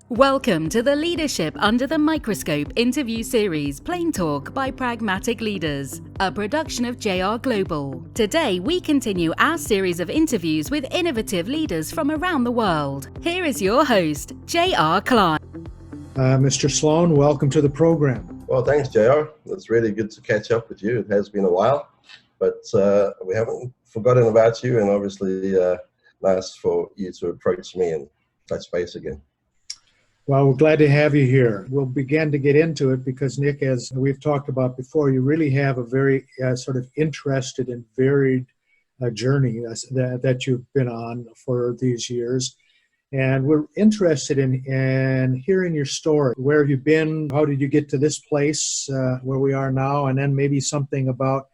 Welcome to the Leadership Under the Microscope interview series, Plain Talk by Pragmatic Leaders, a production of JR Global. Today, we continue our series of interviews with innovative leaders from around the world. Here is your host, JR Klein. Mr. Sloane, welcome to the program. Well, thanks, JR. It's really good to catch up with you. It has been a while, but we haven't forgotten about you, and obviously nice for you to approach me and touch base again. Well, we're glad to have you here. We'll begin to get into it because, Nick, as we've talked about before, you really have a very sort of interested and varied journey that you've been on for these years. And we're interested in hearing your story. Where have you been? How did you get to this place where we are now? And then maybe something about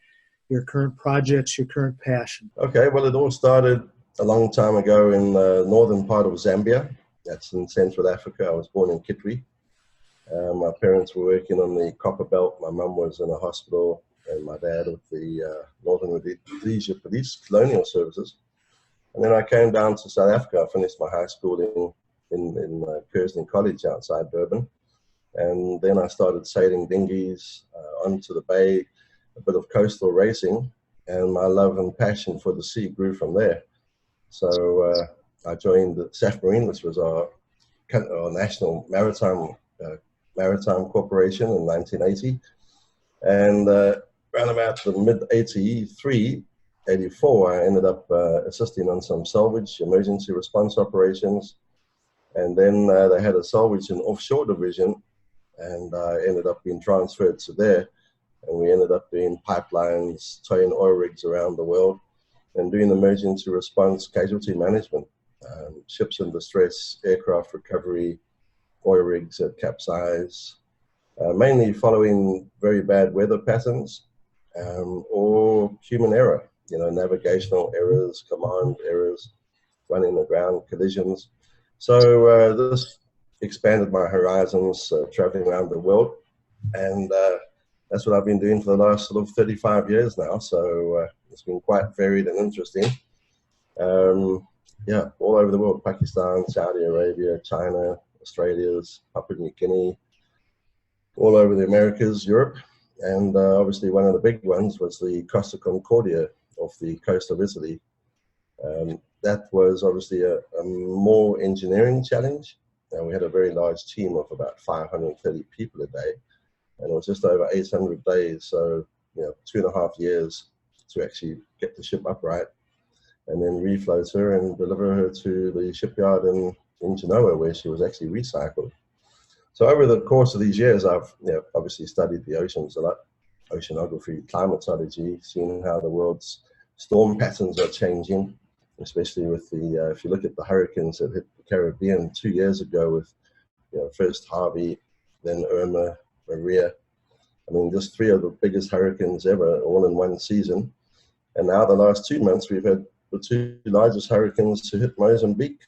your current projects, your current passion. Okay, well, it all started a long time ago in the northern part of Zambia. That's in Central Africa. I was born in Kitwe. My parents were working on the copper belt. My mum was in a hospital, and my dad with the Northern Rhodesia Police Colonial Services. And then I came down to South Africa. I finished my high school in Kersden College outside Durban. And then I started sailing dinghies onto the bay, a bit of coastal racing, and my love and passion for the sea grew from there. So I joined the SAF Marine, which was our national maritime corporation in 1980. And around about the mid-83, 84, I ended up assisting on some salvage emergency response operations. And then they had a salvage and offshore division, and I ended up being transferred to there. And we ended up doing pipelines, towing oil rigs around the world, and doing emergency response casualty management. Ships in distress, aircraft recovery, oil rigs that capsize, mainly following very bad weather patterns or human error, navigational errors, command errors, running aground collisions. So this expanded my horizons, traveling around the world, and that's what I've been doing for the last sort of 35 years now. So it's been quite varied and interesting. All over the world: Pakistan, Saudi Arabia, China, Australia, Papua New Guinea, all over the Americas, Europe, and obviously one of the big ones was the Costa Concordia off the coast of Italy. That was obviously a more engineering challenge, and we had a very large team of about 530 people a day, and it was just over 800 days, so 2.5 years to actually get the ship upright, and then refloat her and deliver her to the shipyard in Genoa, where she was actually recycled. So over the course of these years, I've obviously studied the oceans a lot, oceanography, climatology, seeing how the world's storm patterns are changing, especially with if you look at the hurricanes that hit the Caribbean 2 years ago with, first Harvey, then Irma, Maria. I mean, just 3 of the biggest hurricanes ever, all in one season. And now the last 2 months, we've had the 2 largest hurricanes to hit Mozambique.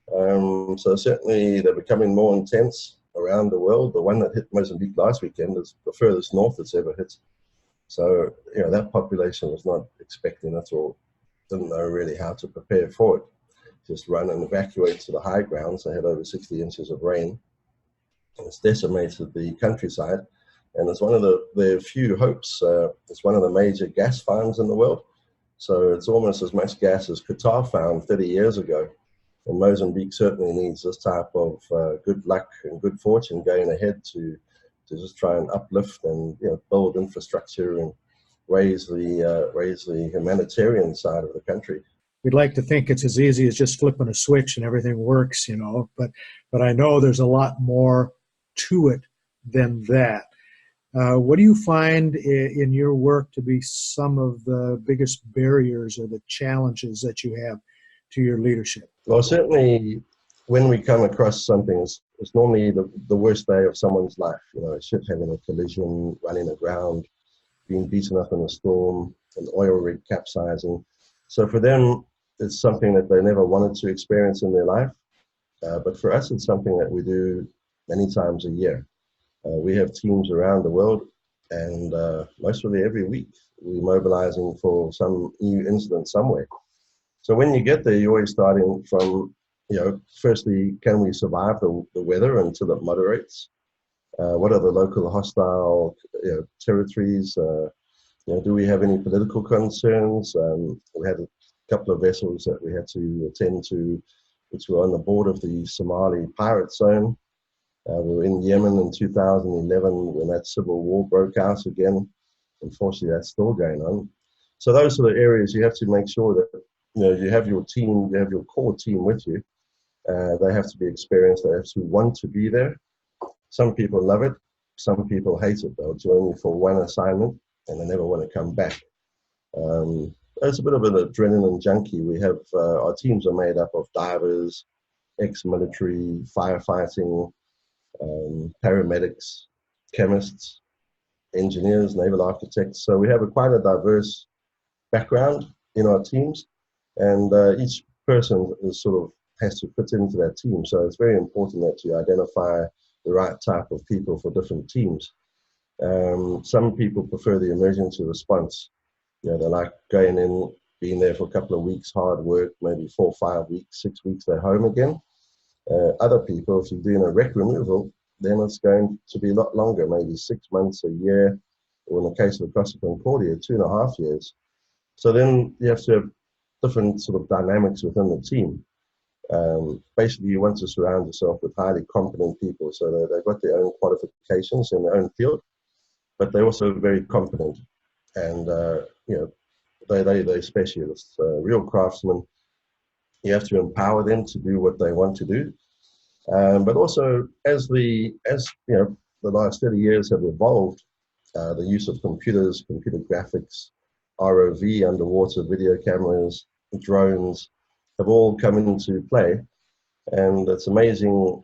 So certainly they're becoming more intense around the world. The one that hit Mozambique last weekend is the furthest north it's ever hit. So, that population was not expecting it or didn't know really how to prepare for it. Just run and evacuate to the high grounds. They had over 60 inches of rain. It's decimated the countryside. And it's one of the few hopes. It's one of the major gas farms in the world. So it's almost as much gas as Qatar found 30 years ago. And Mozambique certainly needs this type of good luck and good fortune going ahead to just try and uplift and build infrastructure and raise the humanitarian side of the country. We'd like to think it's as easy as just flipping a switch and everything works, but I know there's a lot more to it than that. What do you find in your work to be some of the biggest barriers or the challenges that you have to your leadership? Well, certainly when we come across something, it's normally the worst day of someone's life. A ship having a collision, running aground, being beaten up in a storm, an oil rig capsizing. So for them, it's something that they never wanted to experience in their life. But for us, it's something that we do many times a year. We have teams around the world, and mostly every week we're mobilizing for some new incident somewhere. So when you get there, you're always starting from firstly, can we survive the weather until it moderates? What are the local hostile territories? Do we have any political concerns? We had a couple of vessels that we had to attend to, which were on the border of the Somali pirate zone. We were in Yemen in 2011 when that civil war broke out again. Unfortunately, that's still going on. So those are the areas you have to make sure that you have your team, you have your core team with you. They have to be experienced. They have to want to be there. Some people love it. Some people hate it. They'll join you for one assignment and they never want to come back. It's a bit of an adrenaline junkie. We have our teams are made up of divers, ex-military, firefighting, paramedics, chemists, engineers, naval architects. So we have quite a diverse background in our teams, and each person is sort of has to fit into that team. So it's very important that you identify the right type of people for different teams. Some people prefer the emergency response. They like going in, being there for a couple of weeks, hard work, maybe 4, 5 weeks, 6 weeks, they're home again. Other people, if you're doing a wreck removal, then it's going to be a lot longer, maybe 6 months, a year, or in the case of the Costa Concordia, 2.5 years. So then you have to have different sort of dynamics within the team. Basically, you want to surround yourself with highly competent people, so that they've got their own qualifications in their own field, but they're also very competent, and they're specialists, real craftsmen. You have to empower them to do what they want to do, but also as the last 30 years have evolved, the use of computers, computer graphics, ROV, underwater video cameras, drones have all come into play, and it's amazing.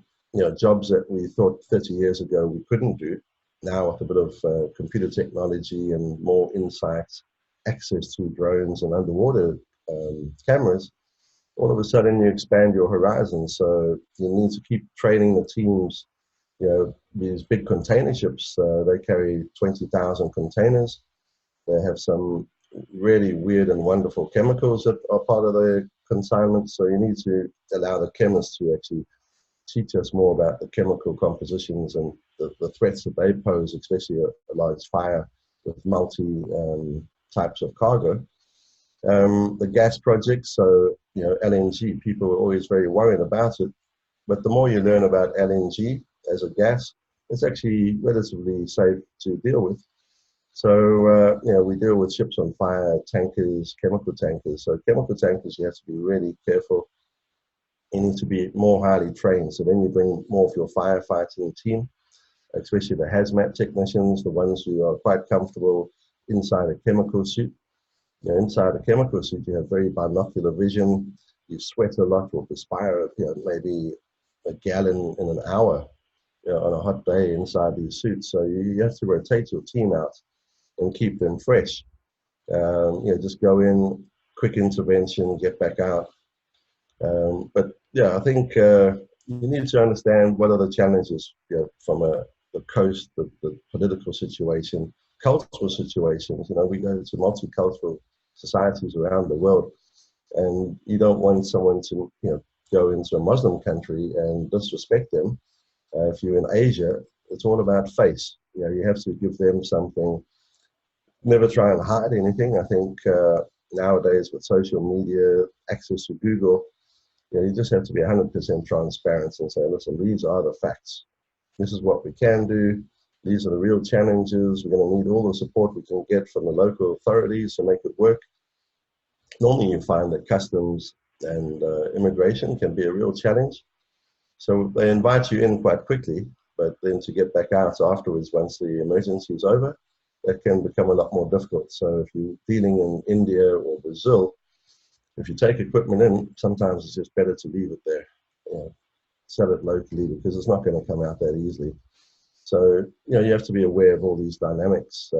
Jobs that we thought 30 years ago we couldn't do, now with a bit of computer technology and more insights, access to drones and underwater cameras, all of a sudden you expand your horizons. So you need to keep training the teams. These big container ships, they carry 20,000 containers. They have some really weird and wonderful chemicals that are part of their consignment. So you need to allow the chemists to actually teach us more about the chemical compositions and the threats that they pose, especially a large fire with multi types of cargo. The gas projects, so LNG, people are always very worried about it, but the more you learn about LNG as a gas, it's actually relatively safe to deal with. So we deal with ships on fire, tankers, chemical tankers. So chemical tankers, you have to be really careful. You need to be more highly trained. So then you bring more of your firefighting team, especially the hazmat technicians, the ones who are quite comfortable inside a chemical suit. Inside a chemical suit, you have very binocular vision. You sweat a lot or perspire, maybe a gallon in an hour on a hot day inside these suits. So you have to rotate your team out and keep them fresh. Just go in, quick intervention, get back out. But I think you need to understand what are the challenges from the coast, the political situation, cultural situations. We go to multicultural societies around the world, and you don't want someone to go into a Muslim country and disrespect them. If you're in Asia, it's all about face. You have to give them something. Never try and hide anything. I think nowadays with social media, access to Google, you just have to be 100% transparent and say, listen, these are the facts. This is what we can do. These are the real challenges. We're going to need all the support we can get from the local authorities to make it work. Normally you find that customs and immigration can be a real challenge. So they invite you in quite quickly, but then to get back out afterwards, once the emergency is over, that can become a lot more difficult. So if you're dealing in India or Brazil, if you take equipment in, sometimes it's just better to leave it there, sell it locally, because it's not going to come out that easily. So, you have to be aware of all these dynamics,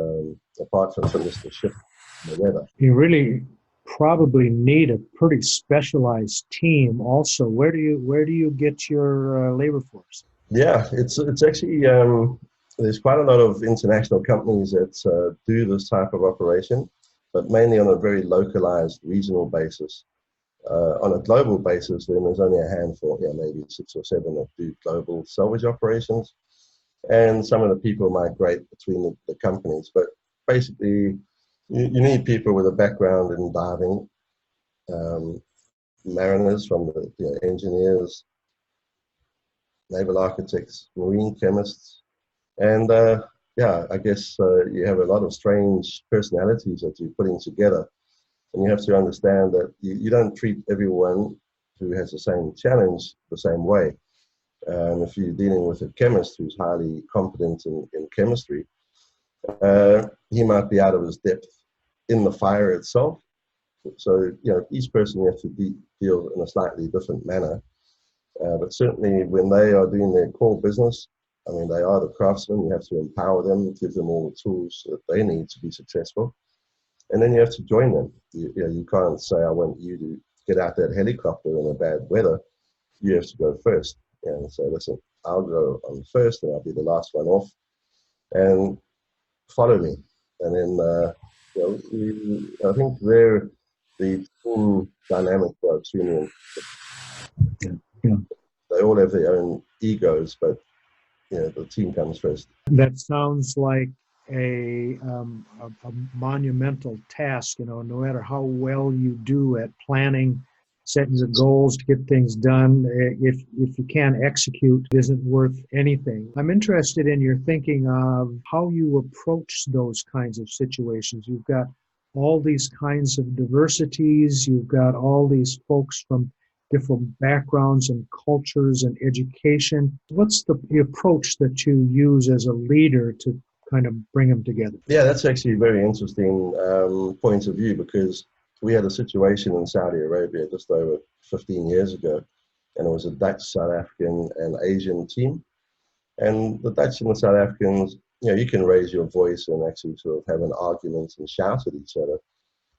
apart from just the ship and the weather. You really probably need a pretty specialized team also. Where do you get your labor force? Yeah, it's actually, there's quite a lot of international companies that do this type of operation, but mainly on a very localized regional basis. On a global basis, then there's only a handful, maybe 6 or 7 that do global salvage operations. And some of the people migrate between the companies. But basically, you need people with a background in diving, mariners from the engineers, naval architects, marine chemists, and I guess you have a lot of strange personalities that you're putting together, and you have to understand that you don't treat everyone who has the same challenge the same way. If you're dealing with a chemist who's highly competent in chemistry, he might be out of his depth in the fire itself. So, each person you have to deal in a slightly different manner. But certainly when they are doing their core business, I mean, they are the craftsmen. You have to empower them, give them all the tools that they need to be successful. And then you have to join them. You can't say, I want you to get out that helicopter in a bad weather. You have to go first. And say, listen, I'll go on first and I'll be the last one off. And follow me. And then, I think the team dynamic are extremely important. Yeah. They all have their own egos, but the team comes first. That sounds like a monumental task. No matter how well you do at planning, setting the goals to get things done, if you can't execute, it isn't worth anything. I'm interested in your thinking of how you approach those kinds of situations. You've got all these kinds of diversities. You've got all these folks from different backgrounds and cultures and education. What's the approach that you use as a leader to kind of bring them together? Yeah, that's actually a very interesting point of view, because we had a situation in Saudi Arabia just over 15 years ago, and it was a Dutch, South African, and Asian team. And the Dutch and the South Africans, you can raise your voice and actually sort of have an argument and shout at each other,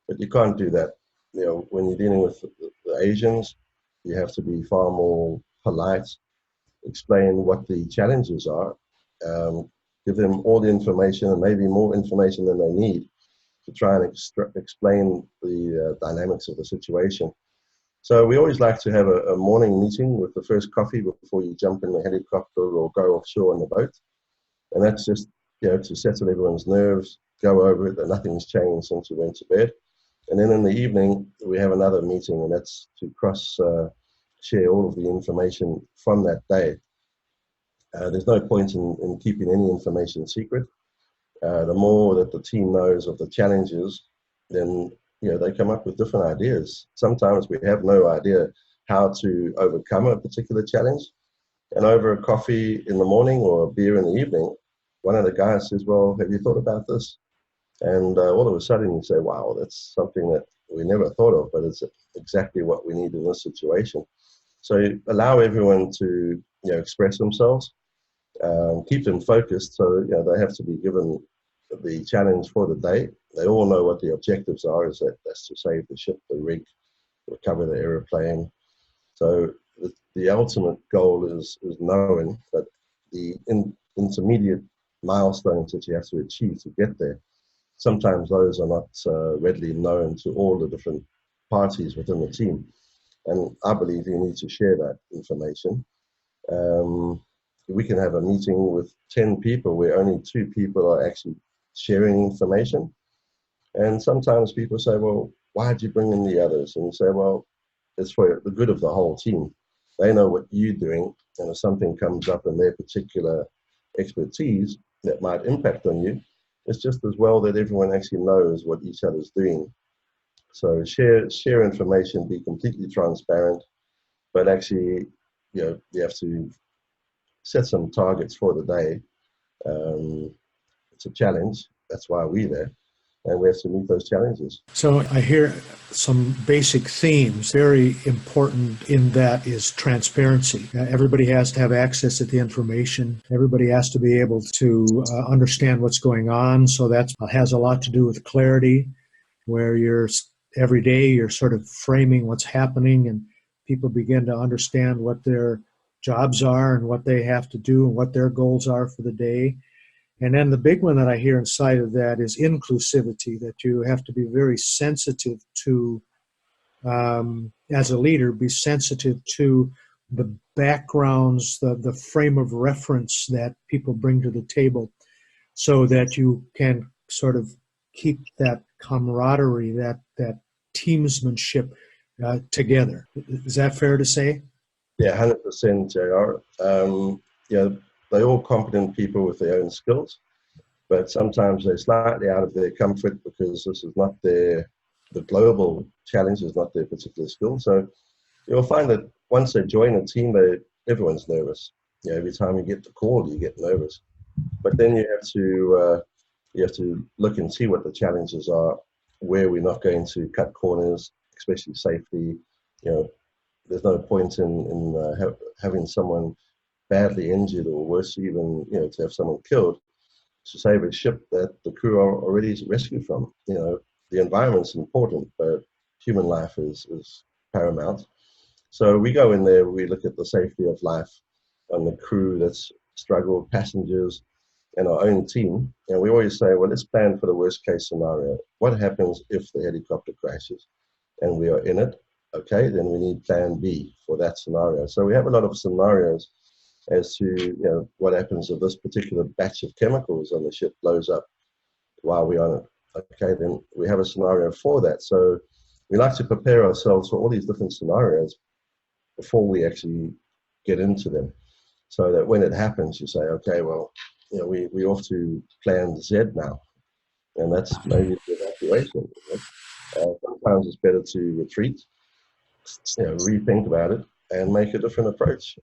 but you can't do that. When you're dealing with the Asians, you have to be far more polite, explain what the challenges are, give them all the information and maybe more information than they need to try and explain the dynamics of the situation. So we always like to have a morning meeting with the first coffee before you jump in the helicopter or go offshore on the boat. And that's just, to settle everyone's nerves, go over it, that nothing's changed since we went to bed. And then in the evening, we have another meeting, and that's to share all of the information from that day. There's no point in keeping any information secret. The more that the team knows of the challenges, then they come up with different ideas. Sometimes we have no idea how to overcome a particular challenge. And over a coffee in the morning or a beer in the evening, one of the guys says, well, have you thought about this? And all of a sudden you say, wow, that's something that we never thought of, but it's exactly what we need in this situation. So allow everyone to express themselves, keep them focused. So they have to be given the challenge for the day. They all know what the objectives are, that's to save the ship, the rig, recover the aeroplane. So the ultimate goal is known, but the intermediate milestones that you have to achieve to get there, sometimes those are not readily known to all the different parties within the team. And I believe you need to share that information. We can have a meeting with 10 people where only 2 people are actually sharing information. And sometimes people say, well, why did you bring in the others? And you say, well, it's for the good of the whole team. They know what you're doing, and if something comes up in their particular expertise that might impact on you, it's just as well that everyone actually knows what each other's doing. So share information, be completely transparent, but actually, you have to set some targets for the day. It's a challenge. That's why we're there. And we have to meet those challenges. So I hear some basic themes. Very important in that is transparency. Everybody has to have access to the information. Everybody has to be able to understand what's going on. So that has a lot to do with clarity, where every day you're sort of framing what's happening, and people begin to understand what their jobs are and what they have to do and what their goals are for the day. And then the big one that I hear inside of that is inclusivity, that you have to be very sensitive to as a leader, be sensitive to the backgrounds, the frame of reference that people bring to the table, so that you can sort of keep that camaraderie, that teamsmanship together. Is that fair to say? Yeah, 100%, JR. Yeah, they're all competent people with their own skills, but sometimes they're slightly out of their comfort because this is not the global challenge is not their particular skill. So you'll find that once they join a team, everyone's nervous. Every time you get the call, you get nervous. But then you have to look and see what the challenges are, where we're not going to cut corners, especially safety. There's no point in having someone badly injured, or worse, even to have someone killed to save a ship that the crew are already rescued from. The environment's important, but human life is paramount. So we go in there, we look at the safety of life on the crew that's struggled, passengers, and our own team. And we always say, well, let's plan for the worst case scenario. What happens if the helicopter crashes and we are in it? Okay, then we need plan B for that scenario. So we have a lot of scenarios as to what happens if this particular batch of chemicals on the ship blows up while we're on it. Okay, then we have a scenario for that. So we like to prepare ourselves for all these different scenarios before we actually get into them, so that when it happens, you say, okay, well, we off to plan Z now, and that's maybe the evacuation. Sometimes it's better to retreat, rethink about it, and make a different approach.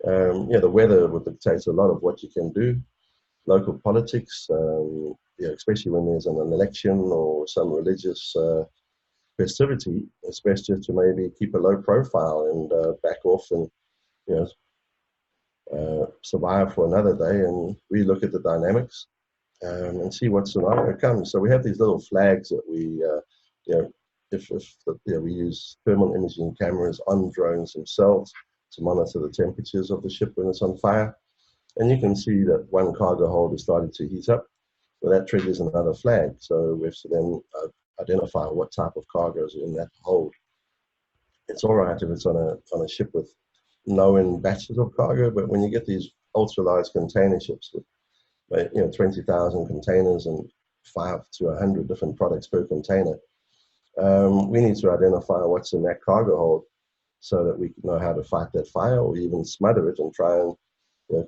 The weather would dictate a lot of what you can do. Local politics, especially when there's an election or some religious festivity, it's best just to maybe keep a low profile and back off and survive for another day and relook at the dynamics and see what scenario comes. So we have these little flags that we, we use thermal imaging cameras on drones themselves to monitor the temperatures of the ship when it's on fire. And you can see that one cargo hold is starting to heat up. Well, that triggers another flag. So we have to then identify what type of cargoes are in that hold. It's all right if it's on a ship with known batches of cargo, but when you get these ultra large container ships with 20,000 containers and 5 to 100 different products per container, we need to identify what's in that cargo hold so that we know how to fight that fire or even smother it and try and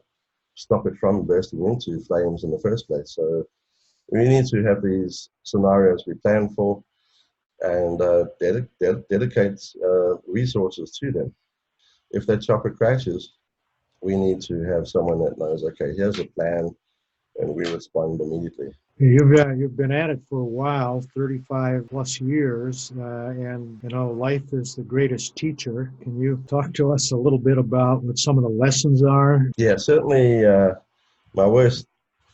stop it from bursting into flames in the first place. So we need to have these scenarios we plan for and dedicate resources to them. If that chopper crashes, we need to have someone that knows, okay, here's a plan, and we respond immediately. You've been at it for a while, 35 plus years, and life is the greatest teacher. Can you talk to us a little bit about what some of the lessons are? Yeah, certainly. My worst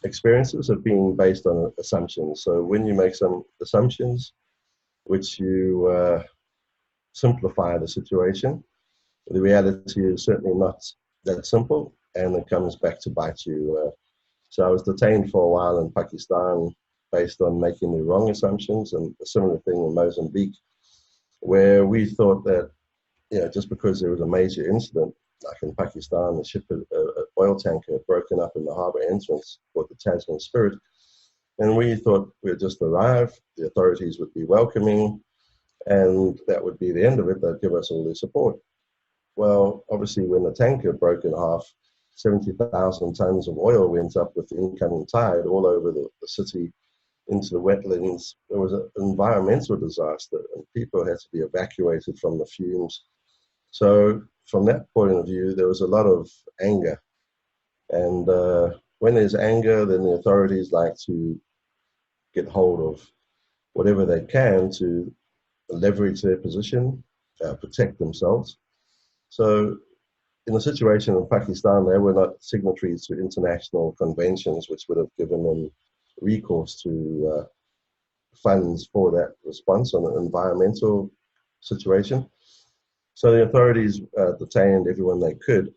experiences have been based on assumptions. So when you make some assumptions, which you simplify the situation, the reality is certainly not that simple, and it comes back to bite you. So I was detained for a while in Pakistan based on making the wrong assumptions, and a similar thing in Mozambique, where we thought that just because there was a major incident, like in Pakistan, the ship, an oil tanker had broken up in the harbour entrance called the Tasman Spirit, and we thought we'd just arrive, the authorities would be welcoming, and that would be the end of it. They'd give us all their support. Well, obviously, when the tanker broke in half, 70,000 tons of oil went up with the incoming tide all over the city into the wetlands. There was an environmental disaster, and people had to be evacuated from the fumes. So from that point of view, there was a lot of anger. And when there's anger, then the authorities like to get hold of whatever they can to leverage their position, protect themselves. So in the situation in Pakistan, they were not signatories to international conventions, which would have given them recourse to funds for that response on an environmental situation. So the authorities detained everyone they could.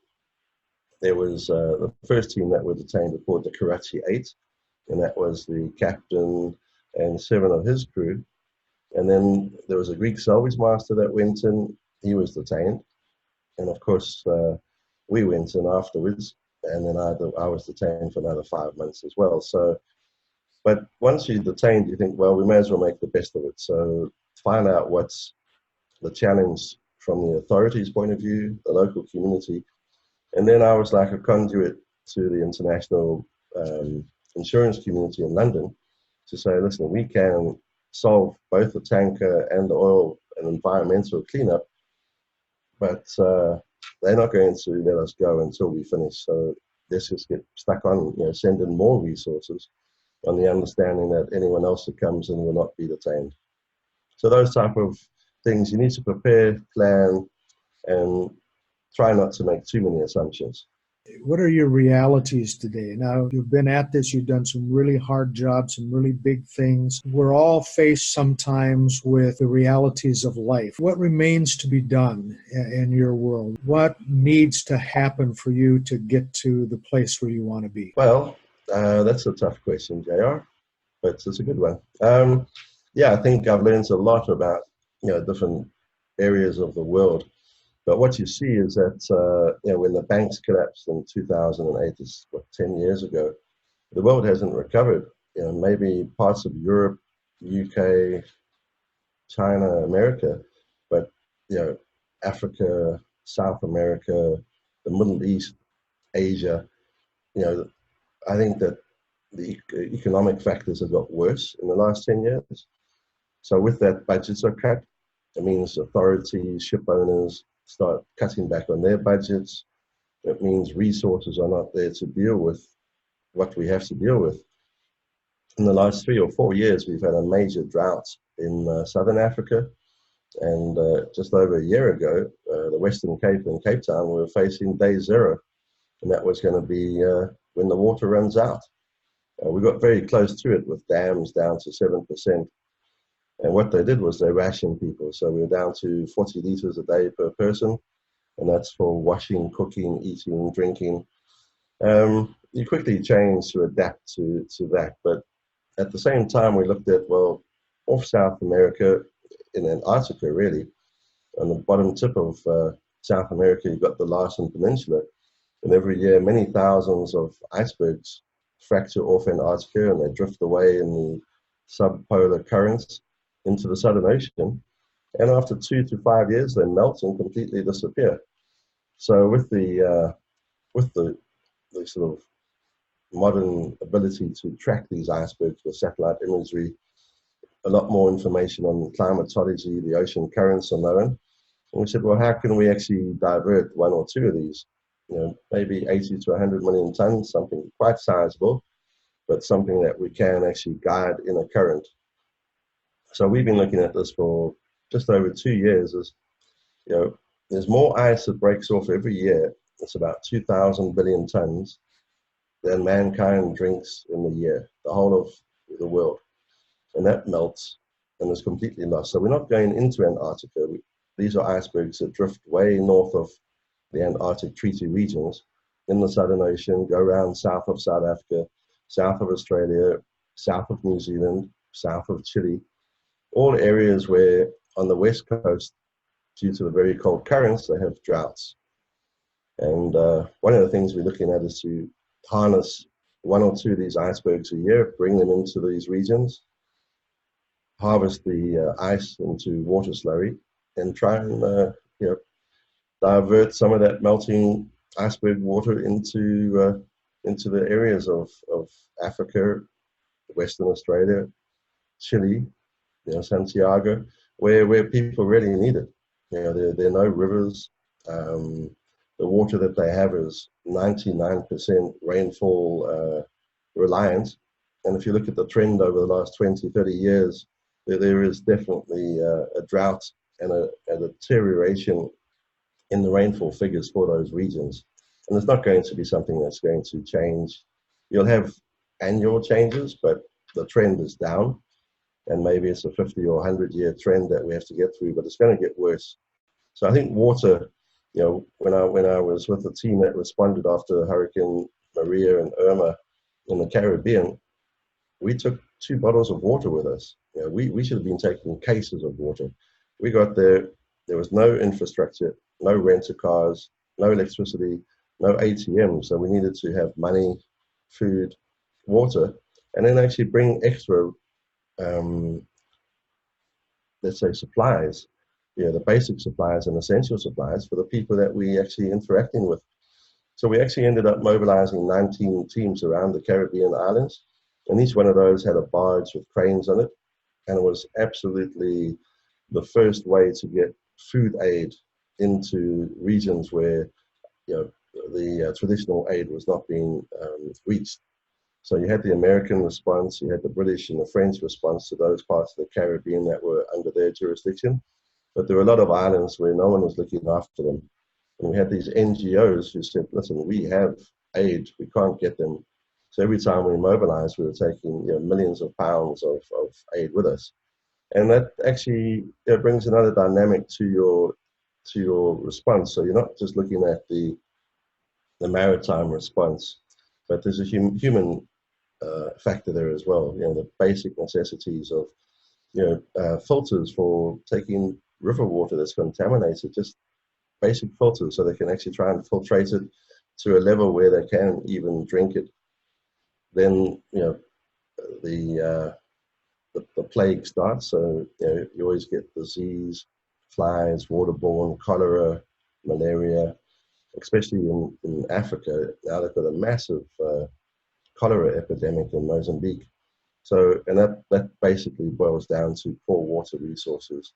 There was the first team that were detained were called the Karachi 8, and that was the captain and 7 of his crew. And then there was a Greek salvage master that went in. He was detained. And of course, we went in afterwards. And then I was detained for another 5 months as well. So, but once you're detained, you think, well, we may as well make the best of it. So find out what's the challenge from the authorities' point of view, the local community. And then I was like a conduit to the international insurance community in London to say, listen, we can solve both the tanker and the oil and environmental cleanup, but they're not going to let us go until we finish. So let's just get stuck on, send in more resources on the understanding that anyone else that comes in will not be detained. So those type of things, you need to prepare, plan, and try not to make too many assumptions. What are your realities today? Now, you've been at this, you've done some really hard jobs, some really big things. We're all faced sometimes with the realities of life. What remains to be done in your world? What needs to happen for you to get to the place where you want to be? Well, that's a tough question, JR, but it's a good one. Yeah, I think I've learned a lot about different areas of the world. But what you see is that when the banks collapsed in 2008, is 10 years ago, the world hasn't recovered. Maybe parts of Europe, UK, China, America, but Africa, South America, the Middle East, Asia. I think that the economic factors have got worse in the last 10 years. So with that, budgets are cut. It means authorities, ship owners start cutting back on their budgets. It means resources are not there to deal with what we have to deal with. In the last 3 or 4 years, we've had a major drought in Southern Africa. And just over a year ago, the Western Cape and Cape Town were facing day zero. And that was going to be when the water runs out. We got very close to it with dams down to 7%. And what they did was they rationed people. So we were down to 40 liters a day per person. And that's for washing, cooking, eating, drinking. You quickly change to adapt to that. But at the same time, we looked at, well, off South America, in Antarctica, really, on the bottom tip of South America, you've got the Larsen Peninsula. And every year, many thousands of icebergs fracture off Antarctica and they drift away in the subpolar currents into the Southern Ocean. And after 2 to 5 years, they melt and completely disappear. So with the sort of modern ability to track these icebergs with satellite imagery, a lot more information on climatology, the ocean currents are known. And we said, well, how can we actually divert 1 or 2 of these? Maybe 80 to 100 million tons, something quite sizable, but something that we can actually guide in a current. So we've been looking at this for just over 2 years. There's more ice that breaks off every year. It's about 2,000 billion tons than mankind drinks in the year, the whole of the world. And that melts and is completely lost. So we're not going into Antarctica. These are icebergs that drift way north of the Antarctic Treaty regions in the Southern Ocean, go around south of South Africa, south of Australia, south of New Zealand, south of Chile, all areas where on the west coast, due to the very cold currents, they have droughts. And one of the things we're looking at is to harness 1 or 2 of these icebergs a year, bring them into these regions, harvest the ice into water slurry, and try and divert some of that melting iceberg water into the areas of Africa, Western Australia, Chile, Santiago, where people really need it. There are no rivers. The water that they have is 99% rainfall reliant. And if you look at the trend over the last 20, 30 years, there is definitely a drought and a deterioration in the rainfall figures for those regions. And it's not going to be something that's going to change. You'll have annual changes, but the trend is down. And maybe it's a 50 or 100-year trend that we have to get through, but it's going to get worse. So I think water, when I was with the team that responded after Hurricane Maria and Irma in the Caribbean, we took 2 bottles of water with us. We should have been taking cases of water. We got there, there was no infrastructure, no rental cars, no electricity, no ATM. So we needed to have money, food, water, and then actually bring extra, let's say, supplies, the basic supplies and essential supplies for the people that we actually interacting with. So we actually ended up mobilizing 19 teams around the Caribbean islands, and each one of those had a barge with cranes on it, and it was absolutely the first way to get food aid into regions where the traditional aid was not being reached. So you had the American response, you had the British and the French response to those parts of the Caribbean that were under their jurisdiction. But there were a lot of islands where no one was looking after them. And we had these NGOs who said, listen, we have aid, we can't get them. So every time we mobilized, we were taking millions of pounds of aid with us. And that actually brings another dynamic to your response. So you're not just looking at the maritime response, but there's a human factor there as well. The basic necessities of filters for taking river water that's contaminated, just basic filters so they can actually try and filtrate it to a level where they can even drink it. Then the plague starts. So you always get disease, flies, waterborne, cholera, malaria, especially in Africa. Now they've got a massive cholera epidemic in Mozambique. So, and that basically boils down to poor water resources.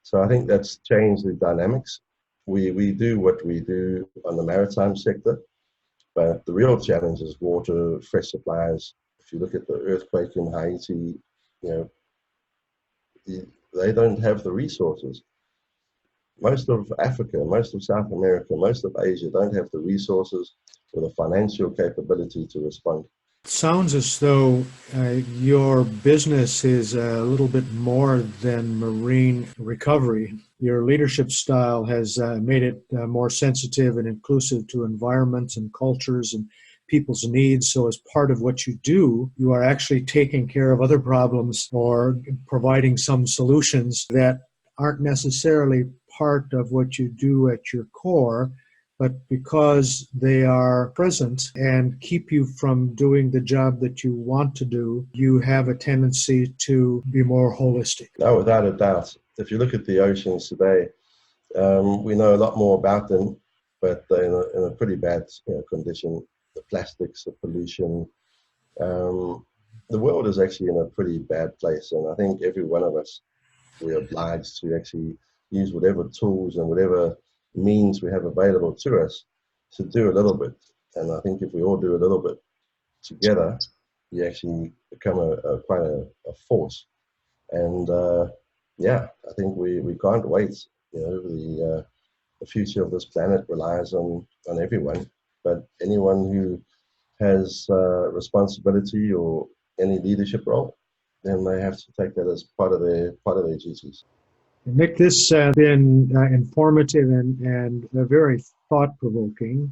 So I think that's changed the dynamics. We do what we do on the maritime sector, but the real challenge is water, fresh supplies. If you look at the earthquake in Haiti, they don't have the resources. Most of Africa, most of South America, most of Asia don't have the resources or the financial capability to respond. Sounds as though your business is a little bit more than marine recovery. Your leadership style has made it more sensitive and inclusive to environments and cultures and people's needs. So as part of what you do, you are actually taking care of other problems or providing some solutions that aren't necessarily part of what you do at your core, but because they are present and keep you from doing the job that you want to do, you have a tendency to be more holistic. No, without a doubt. If you look at the oceans today, we know a lot more about them, but they're in a pretty bad condition. The plastics, the pollution. The world is actually in a pretty bad place, and I think every one of us, we're obliged to actually use whatever tools and whatever means we have available to us to do a little bit. And I think if we all do a little bit together, you actually become quite a force. And I think we can't wait. The future of this planet relies on everyone, but anyone who has responsibility or any leadership role, then they have to take that as part of their duties. Nick, this has been informative and very thought-provoking.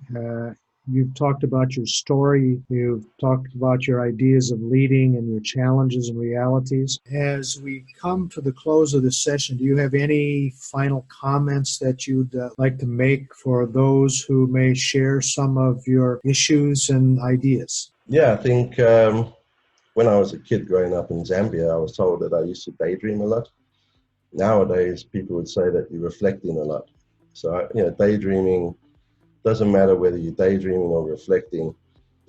You've talked about your story. You've talked about your ideas of leading and your challenges and realities. As we come to the close of this session, do you have any final comments that you'd like to make for those who may share some of your issues and ideas? Yeah, I think when I was a kid growing up in Zambia, I was told that I used to daydream a lot. Nowadays, people would say that you're reflecting a lot. So, daydreaming, doesn't matter whether you're daydreaming or reflecting.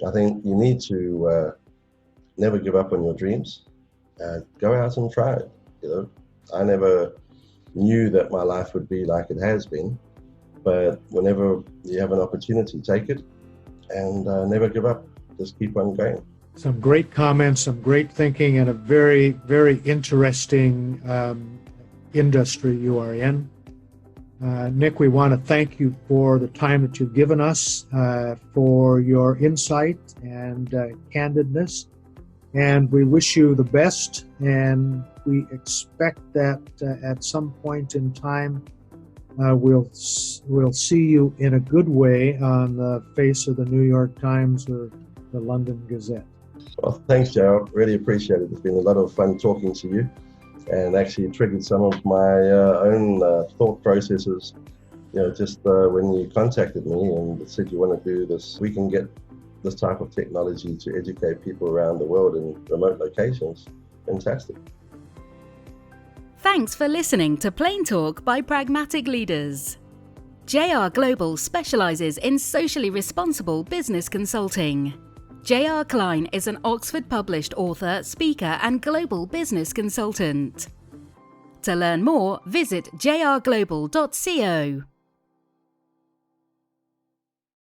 I think you need to never give up on your dreams. Go out and try it. I never knew that my life would be like it has been, but whenever you have an opportunity, take it and never give up. Just keep on going. Some great comments, some great thinking, and a very, very interesting industry you are in. Nick, we want to thank you for the time that you've given us, for your insight and candidness, and we wish you the best, and we expect that at some point in time we'll see you in a good way on the face of the New York Times or the London Gazette. Well, thanks, Joe. Really appreciate it. It's been a lot of fun talking to you, and actually triggered some of my own thought processes. Just when you contacted me and said you want to do this, we can get this type of technology to educate people around the world in remote locations. Fantastic. Thanks for listening to Plain Talk by Pragmatic Leaders. JR Global specializes in socially responsible business consulting. JR Klein is an Oxford-published author, speaker, and global business consultant. To learn more, visit jrglobal.co.